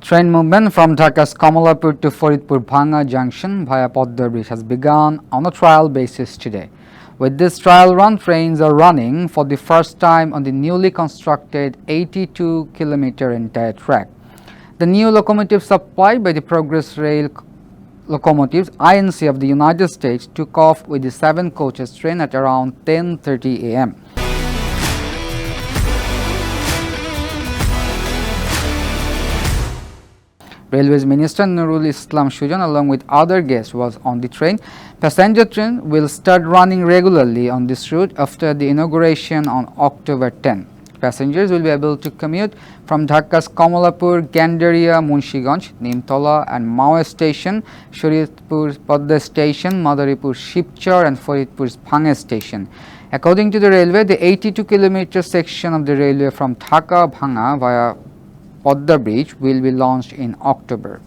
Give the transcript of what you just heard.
Train movement from Dhaka's Kamalapur to Faridpur-Bhanga junction via Padma bridge has begun on a trial basis today. With this trial run, trains are running for the first time on the newly constructed 82-kilometer entire track. The new locomotive supplied by the Progress Rail Locomotives INC of the United States took off with the 7 coaches train at around 10:30 a.m. Railways Minister Nurul Islam Sujan along with other guests was on the train. Passenger train will start running regularly on this route after the inauguration on October 10. Passengers will be able to commute from Dhaka's Kamalapur, Gandaria, Munshiganj, Nimtola and Mao Station, Sharitpur Padda Station, Madaripur Shipchar and Faridpur's Bhanga Station. According to the railway, the 82-kilometer section of the railway from Dhaka-Bhanga via Padma bridge will be launched in October.